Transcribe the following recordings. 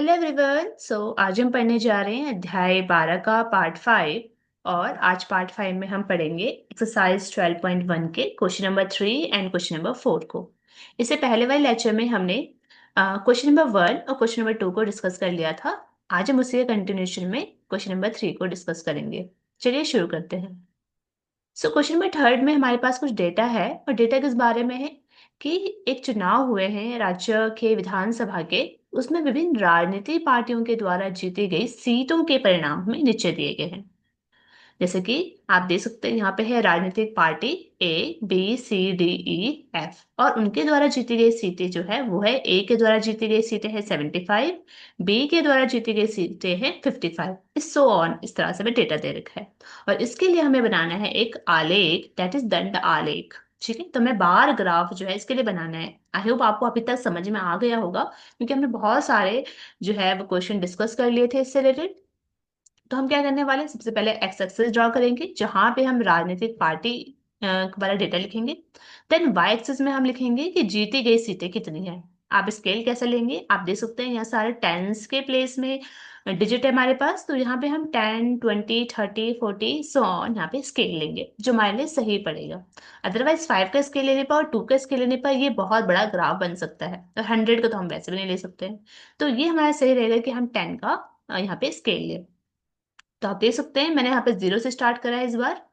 Hello everyone. आज हम पढ़ने जा रहे हैं अध्याय 12 का पार्ट 5। और आज पार्ट 5 में हम पढ़ेंगे एक्सरसाइज 12.1 के question number 3 and question number 4 को। इससे पहले वाले लेक्चर में हमने क्वेश्चन नंबर 1 और क्वेश्चन नंबर 2 को डिस्कस कर लिया था। आज हम उसी के कंटिन्यूशन में क्वेश्चन नंबर 3 को डिस्कस करेंगे। चलिए शुरू करते हैं। क्वेश्चन नंबर थर्ड में हमारे पास कुछ डेटा है और डेटा किस बारे में है कि एक चुनाव हुए हैं राज्य के विधानसभा के। उसमें विभिन्न राजनीतिक पार्टियों के द्वारा जीती गई सीटों के परिणाम हमें नीचे दिए गए हैं। जैसे कि आप देख सकते हैं यहाँ पे है राजनीतिक पार्टी ABCDEF और उनके द्वारा जीती गई सीटें जो है वो है ए के द्वारा जीती गई सीटें हैं 75, बी के द्वारा जीती गई सीटें हैं 55, इस सो ऑन इस तरह से हमें डेटा दे रखा है। और इसके लिए हमें बनाना है एक आलेख, दैट इज दंड आलेख। ठीक है, तो मैं बार ग्राफ जो है इसके लिए बनाना है। आई होप आपको अभी तक समझ में आ गया होगा, क्योंकि हमने बहुत सारे जो है वो क्वेश्चन डिस्कस कर लिए थे इससे रिलेटेड। तो हम क्या करने वाले हैं, सबसे पहले एक्स एक्सिस ड्रॉ करेंगे जहां पे हम राजनीतिक पार्टी वाला डेटा लिखेंगे। देन वाई एक्सिस में हम लिखेंगे कि जीती गई सीटें कितनी है। आप स्केल कैसे लेंगे, आप देख सकते हैं यहाँ सारे टेंस के प्लेस में डिजिट है हमारे पास, तो यहाँ पे हम 10, 20, 30, 40 सो ऑन यहाँ पे स्केल लेंगे जो हमारे लिए सही पड़ेगा। अदरवाइज 5 का स्केल लेने पर और 2 का स्केल लेने पर ये बहुत बड़ा ग्राफ बन सकता है, और 100 का तो हम वैसे भी नहीं ले सकते हैं। तो ये हमारा सही रहेगा कि हम 10 का यहाँ पे स्केल लें। तो आप देख सकते हैं मैंने यहाँ पे 0 से स्टार्ट करा है इस बार।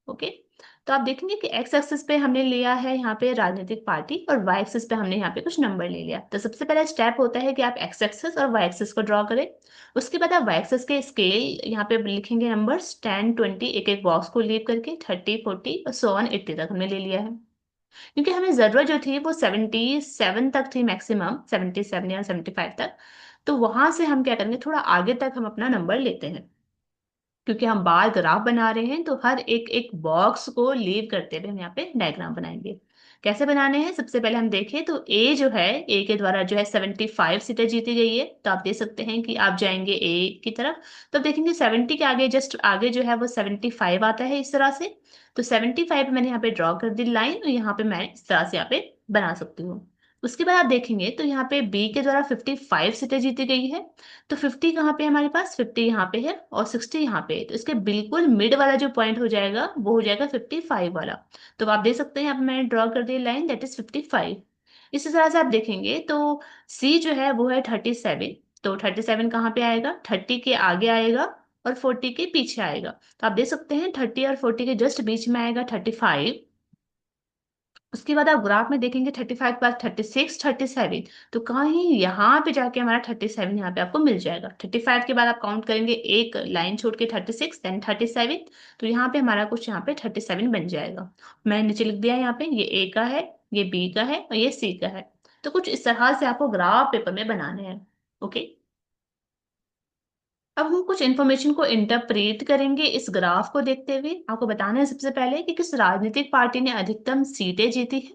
ओके, तो आप देखेंगे कि एक्स एक्सिस पे हमने लिया है यहाँ पे राजनीतिक पार्टी और वाई एक्सिस पे हमने यहाँ पे कुछ नंबर ले लिया। तो सबसे पहला स्टेप होता है कि आप एक्स एक्सिस और वाई एक्सिस को ड्रॉ करें। उसके बाद आप वाई एक्सिस के स्केल यहाँ पे लिखेंगे नंबर्स 10, 20, एक एक बॉक्स को लीव करके 30, 40 और सो ऑन 80 तक हमने ले लिया है। क्योंकि हमें जरूरत जो थी वो 77 तक थी, मैक्सिमम 77 या 75 तक। तो वहां से हम क्या करेंगे, थोड़ा आगे तक हम अपना नंबर लेते हैं। क्योंकि हम बार ग्राफ बना रहे हैं तो हर एक एक बॉक्स को लीव करते हुए हम यहाँ पे डायग्राम बनाएंगे। कैसे बनाने हैं, सबसे पहले हम देखें तो ए जो है, ए के द्वारा जो है 75 सीटें जीती गई है। तो आप देख सकते हैं कि आप जाएंगे ए की तरफ, तो आप देखेंगे 70 के आगे जस्ट आगे जो है वो 75 आता है इस तरह से। तो 75 मैंने यहाँ पे ड्रॉ कर दी लाइन, और यहाँ पे मैं इस तरह से यहाँ पे बना सकती हूँ। उसके बाद आप देखेंगे तो यहाँ पे बी के द्वारा 55 सीटें जीती गई है। तो 50 कहाँ पे है हमारे पास, 50 यहाँ पे है और 60 यहाँ पे है। तो इसके बिल्कुल मिड वाला जो पॉइंट हो जाएगा वो हो जाएगा 55 वाला। तो आप देख सकते हैं यहाँ पे मैंने ड्रॉ कर दी लाइन, दैट इज 55। इसी तरह से आप देखेंगे तो सी जो है वो है 37। तो 37 कहाँ पे आएगा, 30 के आगे आएगा और 40 के पीछे आएगा। तो आप देख सकते हैं 30 और 40 के जस्ट बीच में आएगा 35। उसके बाद आप ग्राफ में देखेंगे 35 के बाद 36, 37। तो कहीं यहाँ पे जाके हमारा 37 यहाँ पे आपको मिल जाएगा। 35 के बाद आप काउंट करेंगे एक लाइन छोड़ के 36 देन 37। तो यहाँ पे हमारा कुछ यहाँ पे 37 बन जाएगा। मैंने नीचे लिख दिया है यहाँ पे, ये ए का है, ये बी का है और ये सी का है। तो कुछ इस तरह से आपको ग्राफ पेपर में बनाने हैं। ओके, अब हम कुछ इन्फॉर्मेशन को इंटरप्रेट करेंगे इस ग्राफ को देखते हुए। आपको बताना है सबसे पहले कि किस राजनीतिक पार्टी ने अधिकतम सीटें जीती है।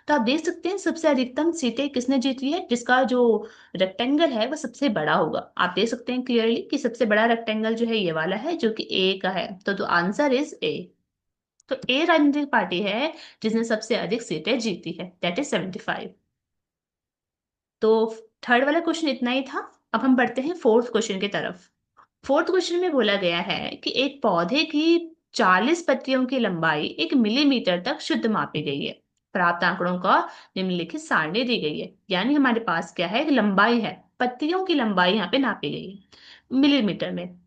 तो आप देख सकते हैं सबसे अधिकतम सीटें किसने जीती है, जिसका जो रेक्टेंगल है वो सबसे बड़ा होगा। आप देख सकते हैं क्लियरली कि सबसे बड़ा रेक्टेंगल जो है ये वाला है जो कि ए का है। तो आंसर इज ए। तो ए राजनीतिक पार्टी है जिसने सबसे अधिक सीटें जीती है, दैट इज 75। तो थर्ड वाला क्वेश्चन इतना ही था। अब हम बढ़ते हैं फोर्थ क्वेश्चन की तरफ। फोर्थ क्वेश्चन में बोला गया है कि एक पौधे की 40 पत्तियों की लंबाई 1 मिलीमीटर तक शुद्ध मापी गई है। प्राप्त आंकड़ों का निम्नलिखित सारणी दी गई है। यानी हमारे पास क्या है, एक लंबाई है, पत्तियों की लंबाई यहाँ पे नापी गई है मिलीमीटर में।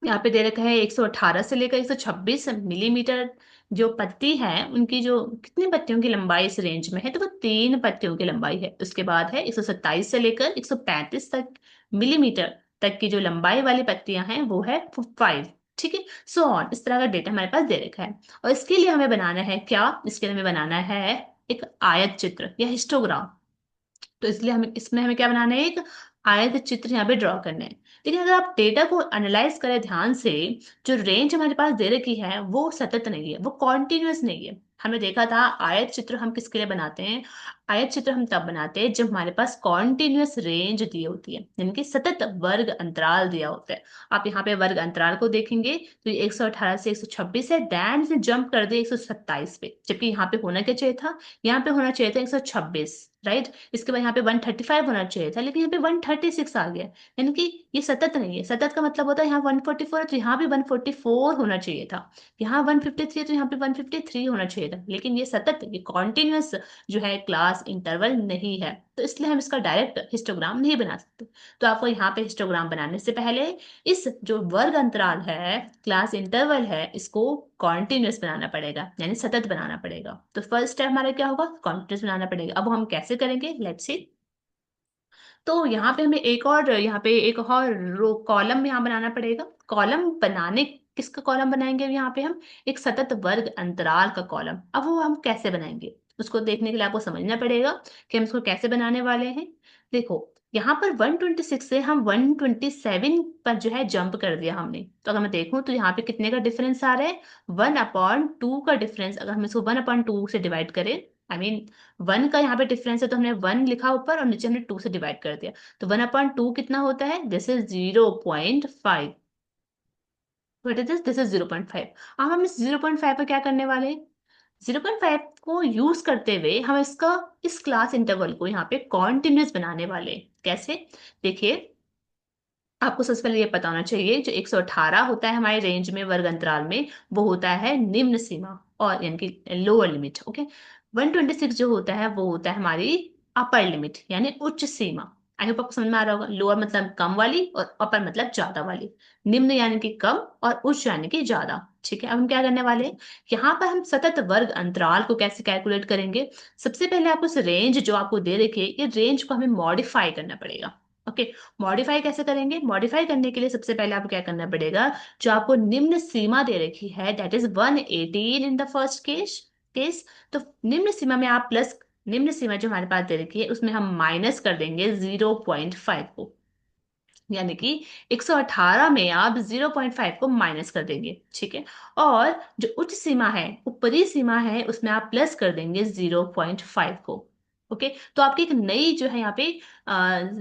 यहाँ पे दे रखा है 118 से लेकर 126 मिलीमीटर। जो पत्ती है उनकी जो कितनी पत्तियों की लंबाई इस रेंज में है, तो वो 3 पत्तियों की लंबाई है। उसके बाद है 127 से लेकर 135 तक मिलीमीटर तक की जो लंबाई वाली पत्तियां हैं वो है 5। ठीक है, सो ऑन इस तरह का डेटा हमारे पास दे रखा है। और इसके लिए हमें बनाना है क्या, इसके लिए हमें बनाना है एक आयत चित्र या हिस्टोग्राम। तो इसलिए हमें इसमें हमें क्या बनाना है, एक आयत चित्र यहाँ पे ड्रॉ करना है। लेकिन अगर आप डेटा को एनालाइज करें ध्यान से, जो रेंज हमारे पास दे रखी है वो सतत नहीं है, वो कॉन्टिन्यूअस नहीं है। हमने देखा था आयत चित्र हम किसके लिए बनाते हैं, आयत चित्र हम तब बनाते हैं जब हमारे पास कॉन्टिन्यूअस रेंज दी होती है, यानी कि सतत वर्ग अंतराल दिया होता है। आप यहाँ पे वर्ग अंतराल को देखेंगे तो ये 118 से 126 है, दैन से जंप कर दिए 127 पे, जबकि यहाँ पे होना क्या चाहिए था, यहाँ पे होना चाहिए था 126, राइट। इसके बाद यहाँ पे 135 होना चाहिए था, लेकिन यहाँ पे 136 आ गया, यानी कि ये सतत नहीं है। सतत का मतलब होता है यहाँ 144 है तो यहाँ भी 144 होना चाहिए था, यहाँ 153 है तो यहाँ पे 153 होना चाहिए था, लेकिन ये सतत, ये कॉन्टिन्यूअस जो है क्लास इंटरवल नहीं है, तो इसलिए हम इसका डायरेक्ट हिस्टोग्राम नहीं बना सकते। तो आपको यहाँ पे हिस्टोग्राम बनाने से पहले इस जो वर्ग अंतराल है, क्लास इंटरवल है, इसको कॉन्टिन्यूअस बनाना पड़ेगा, यानी सतत बनाना पड़ेगा। तो फर्स्ट स्टेप हमारा क्या होगा, कॉन्टिन्यूअस बनाना पड़ेगा। अब हम कैसे करेंगे, लेट्स सी। तो यहाँ पे हमें एक और रो कॉलम यहाँ बनाना पड़ेगा। कॉलम बनाने, किसका कॉलम बनाएंगे यहाँ पे हम, एक सतत वर्ग अंतराल का कॉलम। अब वो हम कैसे बनाएंगे, उसको देखने के लिए आपको समझना पड़ेगा कि हम इसको कैसे बनाने वाले हैं। देखो, यहाँ पर 126 से हम 127 पर जो है जंप कर दिया हमने, तो अगर मैं देखूं तो यहाँ पे कितने का डिफरेंस आ रहा है, 1/2 का डिफरेंस। अगर हम इसको 1/2 से डिवाइड करें, आई मीन 1 का यहाँ पे डिफरेंस है तो हमने 1 लिखा ऊपर और नीचे हमने 2 से डिवाइड कर दिया, तो 1/2 कितना होता है, this is 0.5। What is this, this is 0.5। अब हम इस 0.5 पर क्या करने वाले हैं, 0.5 को यूज करते हुए हम इस क्लास इंटरवल को यहाँ पे कॉन्टिन्यूस बनाने वाले हैं। कैसे, देखिए, आपको सबसे पहले ये पता होना चाहिए, जो 118 होता है हमारे रेंज में, वर्ग अंतराल में, वो होता है निम्न सीमा, और यानी कि लोअर लिमिट, ओके। 126 जो होता है वो होता है हमारी अपर लिमिट, यानी उच्च सीमा। आई होप आपको समझ में आ रहा होगा, लोअर मतलब कम वाली और अपर मतलब ज्यादा वाली, निम्न यानी कि कम और उच्च यानी कि ज्यादा। ठीक है, अब हम क्या करने वाले हैं, यहाँ पर हम सतत वर्ग अंतराल को कैसे कैलकुलेट करेंगे। सबसे पहले आपको इस रेंज जो आपको दे रखी है, ये रेंज को हमें मॉडिफाई करना पड़ेगा। ओके, मॉडिफाई कैसे करेंगे, मॉडिफाई करने के लिए सबसे पहले आपको क्या करना पड़ेगा, जो आपको निम्न सीमा दे रखी है, that is 118 in the first case. तो निम्न सीमा में आप प्लस, निम्न सीमा जो हमारे पास दे रखी है उसमें हम माइनस कर देंगे 0.5 को, यानी कि 118 में आप 0.5 को माइनस कर देंगे। ठीक है, और जो उच्च सीमा है, ऊपरी सीमा है, उसमें आप प्लस कर देंगे 0.5 को। ओके, तो आपकी एक नई जो है यहाँ पे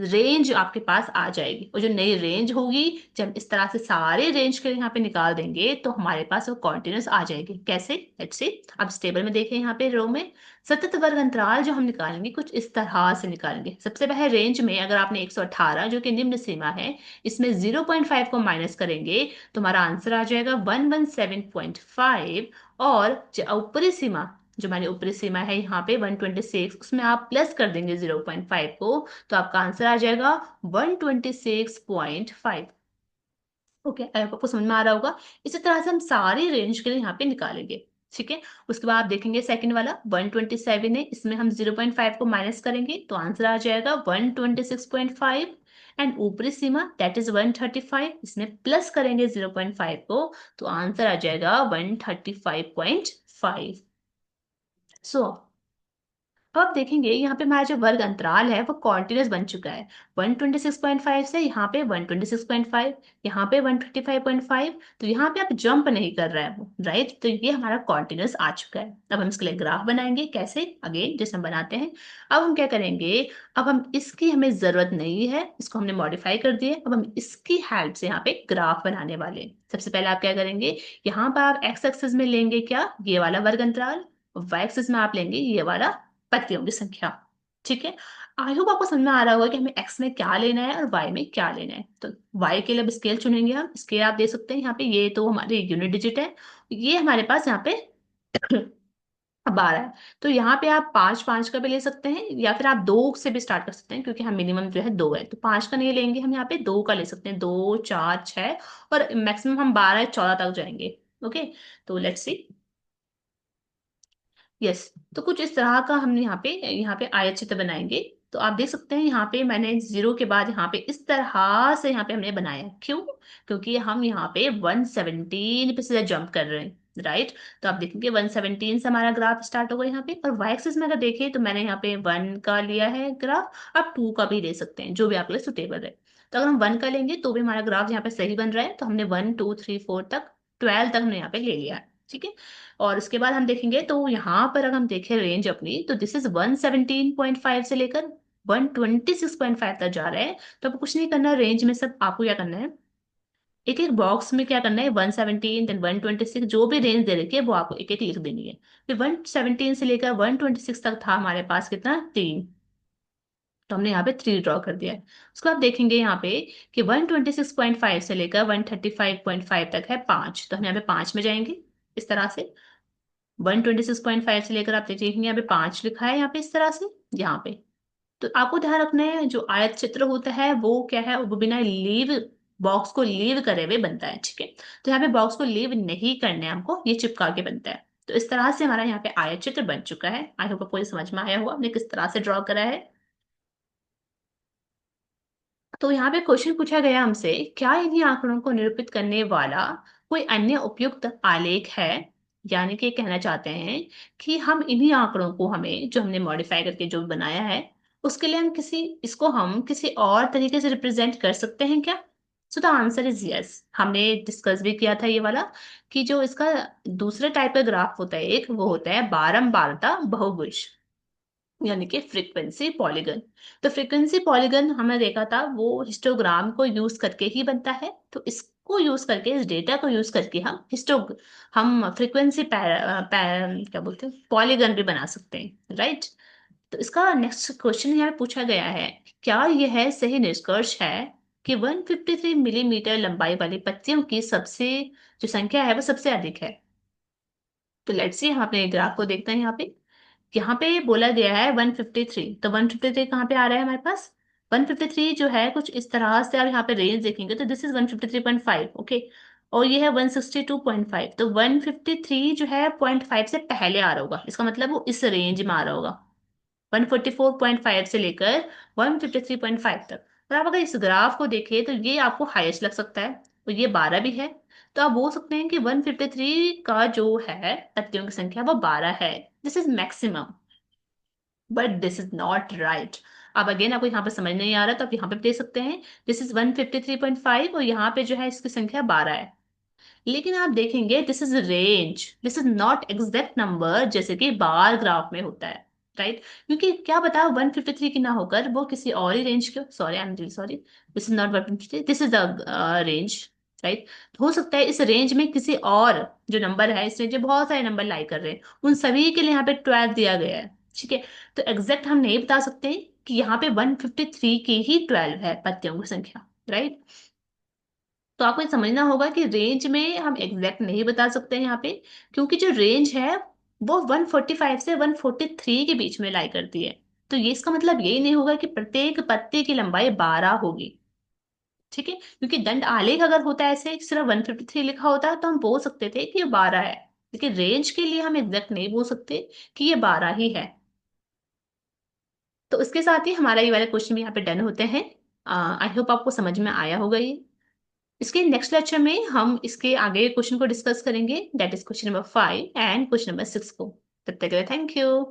रेंज आपके पास आ जाएगी, और जो नई रेंज होगी, जब इस तरह से सारे रेंज के यहाँ पे निकाल देंगे तो हमारे पास वो कॉन्टिन्यूस आ जाएगी। कैसे, लेट्स सी। अब इस टेबल में देखें, यहाँ पे रो में सतत वर्ग अंतराल जो हम निकालेंगे कुछ इस तरह से निकालेंगे। सबसे पहले रेंज में अगर आपने 118 जो कि निम्न सीमा है, इसमें 0.5 को माइनस करेंगे तो हमारा आंसर आ जाएगा 117.5। और जो ऊपरी सीमा, जो हमारी ऊपरी सीमा है यहाँ पे 126, उसमें आप प्लस कर देंगे 0.5 को, तो आपका आंसर आ जाएगा 126.5। ओके, आपको समझ में आ रहा होगा। इसी तरह से हम सारी रेंज के लिए यहाँ पे निकालेंगे। ठीक है, उसके बाद आप देखेंगे सेकंड वाला 127 है, इसमें हम 0.5 को माइनस करेंगे तो आंसर आ जाएगा 126.5। एंड ऊपरी सीमा दैट इज 135, इसमें प्लस करेंगे 0.5 को, तो आंसर आ जाएगा 135.5। सो अब आप देखेंगे यहाँ पे हमारा जो वर्ग अंतराल है वो कॉन्टिन्यूस बन चुका है। 126.5 से यहाँ पे 126.5, यहाँ पे 135.5, तो यहाँ पे आप जंप नहीं कर रहा है वो, राइट। तो ये हमारा कॉन्टिन्यूस आ चुका है। अब हम इसके लिए ग्राफ बनाएंगे, कैसे, अगेन जैसे हम बनाते हैं। अब हम क्या करेंगे, अब हम इसकी हमें जरूरत नहीं है, इसको हमने मॉडिफाई कर दिया, अब हम इसकी हेल्प से यहाँ पे ग्राफ बनाने वाले हैं। सबसे पहले आप क्या करेंगे, यहाँ पर आप एक्स एक्सिस में लेंगे क्या, ये वाला वर्ग अंतराल, वाई एक्सिस में आप लेंगे ये वाला पत्तियों की संख्या। ठीक है, आई होप आपको समझ में आ रहा होगा कि हमें एक्स में क्या लेना है और वाई में क्या लेना है। तो वाई के लिए अब स्केल चुनेंगे हम, स्केल आप देख सकते हैं यहाँ पे, ये तो हमारे यूनिट डिजिट है, ये हमारे पास यहाँ पे 12 है। तो यहाँ पे आप 5 5 का भी ले सकते हैं, या फिर आप 2 से भी स्टार्ट कर सकते हैं, क्योंकि हम मिनिमम जो है 2 है, तो 5 का नहीं लेंगे हम, यहाँ पे 2 का ले सकते हैं, 2 4 6, और मैक्सिमम हम 12 14 तक जाएंगे। ओके, तो लेट्स सी। यस, तो कुछ इस तरह का हम यहाँ पे आयत चित्र बनाएंगे। तो आप देख सकते हैं यहाँ पे मैंने जीरो के बाद यहाँ पे इस तरह से यहाँ पे हमने बनाया है। क्यों, क्योंकि हम यहाँ पे 117 पे सीधा जंप कर रहे हैं, राइट। तो आप देखेंगे 117 से हमारा ग्राफ स्टार्ट होगा यहाँ पे, और वाई एक्सिस में अगर देखें तो मैंने यहाँ पे 1 का लिया है ग्राफ, आप 2 का भी ले सकते हैं, जो भी आपके लिए सुटेबल है। तो अगर हम 1 का लेंगे तो भी हमारा ग्राफ यहाँ पे सही बन रहा है, तो हमने 1 2 3 4 तक, 12 तक हमने यहाँ पे ले लिया है। ठीक है। और उसके बाद हम देखेंगे तो यहाँ पर अगर हम देखें रेंज अपनी, तो दिस इज 117.5 से लेकर 126.5 तक जा रहा है। तो आपको कुछ नहीं करना रेंज में, सब आपको क्या करना है, एक एक बॉक्स में क्या करना है, 117 देन 126 जो भी रेंज दे रखी है वो आपको एक एक लिख देनी है। फिर 117 से लेकर 126 तक था हमारे पास कितना, 3। तो हमने यहाँ पे 3 ड्रॉ कर दिया है। उसको आप देखेंगे यहाँ पे कि 126.5 से लेकर 135.5 तक है 5, तो हम यहाँ पे 5 में जाएंगे इस तरह से। 126.5 से लेकर आप देखिए यहाँ पे 5 लिखा है यहाँ पे इस तरह से, यहाँ पे। तो आपको ध्यान रखना है जो आयत चित्र होता है वो क्या है, वो बिना लीव, बॉक्स को लीव करे हुए बनता है, ठीक है। तो यहाँ पे बॉक्स को लीव नहीं करने हैं हमको, ये चिपका के बनता है। तो इस तरह से हमारा यहाँ पे आयत चित्र बन चुका है। आई होप आपको ये समझ में आया होगा हमने किस तरह से ड्रॉ करा है। तो यहाँ पे क्वेश्चन पूछा गया हमसे, क्या इन्हीं आंकड़ों को निरूपित करने वाला कोई अन्य उपयुक्त आलेख है। यानी कि कहना चाहते हैं कि हम इन्हीं आंकड़ों को, हमें जो हमने मॉडिफाई करके जो बनाया है, उसके लिए हम किसी, इसको हम किसी और तरीके से रिप्रेजेंट कर सकते हैं क्या। So the answer is yes. हमने डिस्कस भी किया था ये वाला, कि जो इसका दूसरे टाइप का ग्राफ होता है, एक वो होता है बारंबारता बहुभुज, यानी कि फ्रीक्वेंसी पॉलीगन। तो फ्रीक्वेंसी पॉलीगन हमने देखा था वो हिस्टोग्राम को यूज करके ही बनता है। तो इसको यूज करके, इस डेटा को यूज करके हम फ्रीक्वेंसी क्या बोलते हैं, पॉलीगन भी बना सकते हैं, राइट। तो इसका नेक्स्ट क्वेश्चन यहाँ पे पूछा गया है, क्या यह सही निष्कर्ष है कि 153 मिलीमीटर लंबाई वाली पत्तियों की सबसे जो संख्या है वो सबसे अधिक है। तो लेट्स सी, हम अपने ग्राफ को देखते हैं यहाँ पे बोला गया है 153, तो 153 कहाँ पे आ रहा है हमारे पास, 153 जो है कुछ इस तरह से। आप यहाँ पे रेंज देखेंगे तो दिस इज 153.5, ओके। और ये है 162.5, तो 153 जो है 0.5 से पहले आ रहा होगा, इसका मतलब वो इस रेंज में आ रहा होगा, 144.5 से लेकर 153.5 तक। और आप अगर इस ग्राफ को देखें तो ये आपको हाईएस्ट लग सकता है, और ये 12 भी है। तो आप बोल सकते हैं कि 153 का जो है पत्तियों की संख्या वो 12 है, this is maximum. But this is not right. अब अगेन आपको यहाँ पे समझ नहीं आ रहा तो आप यहाँ पे दे सकते हैं, दिस इज 153.5 और यहाँ पे जो है इसकी संख्या 12 है। लेकिन आप देखेंगे this is range, this is not exact number जैसे कि बार ग्राफ में होता है, राइट। क्योंकि क्या बता 153 की ना होकर वो किसी और ही रेंज के, sorry I am really sorry, this is not 153, this is the range, right. हो सकता है इस रेंज में किसी और जो नंबर है, इस रेंज में बहुत सारे नंबर लाई कर रहे हैं, उन सभी के लिए यहाँ पे 12 दिया गया है, ठीक है। तो एग्जैक्ट हम नहीं बता सकते कि यहाँ पे 153 की ही 12 है पत्तियों की संख्या, राइट। तो आपको ये समझना होगा कि रेंज में हम एग्जैक्ट नहीं बता सकते हैं यहाँ पे, क्योंकि जो रेंज है वो 145 से 143 के बीच में लाई करती है। तो ये इसका मतलब यही नहीं होगा कि प्रत्येक पत्ते की लंबाई 12 होगी, ठीक है। क्योंकि दंड आलेख अगर होता है ऐसे सिर्फ 153 लिखा होता तो हम बोल सकते थे कि ये 12 है, लेकिन रेंज के लिए हम एग्जैक्ट नहीं बोल सकते कि ये 12 ही है। तो इसके साथ ही हमारा ये वाला क्वेश्चन भी यहाँ पे डन होते हैं। आई होप आपको समझ में आया होगा ये। इसके नेक्स्ट लेक्चर में हम इसके आगे क्वेश्चन को डिस्कस करेंगे, that is question number 5 and question number 6 को। तब तक के लिए थैंक यू।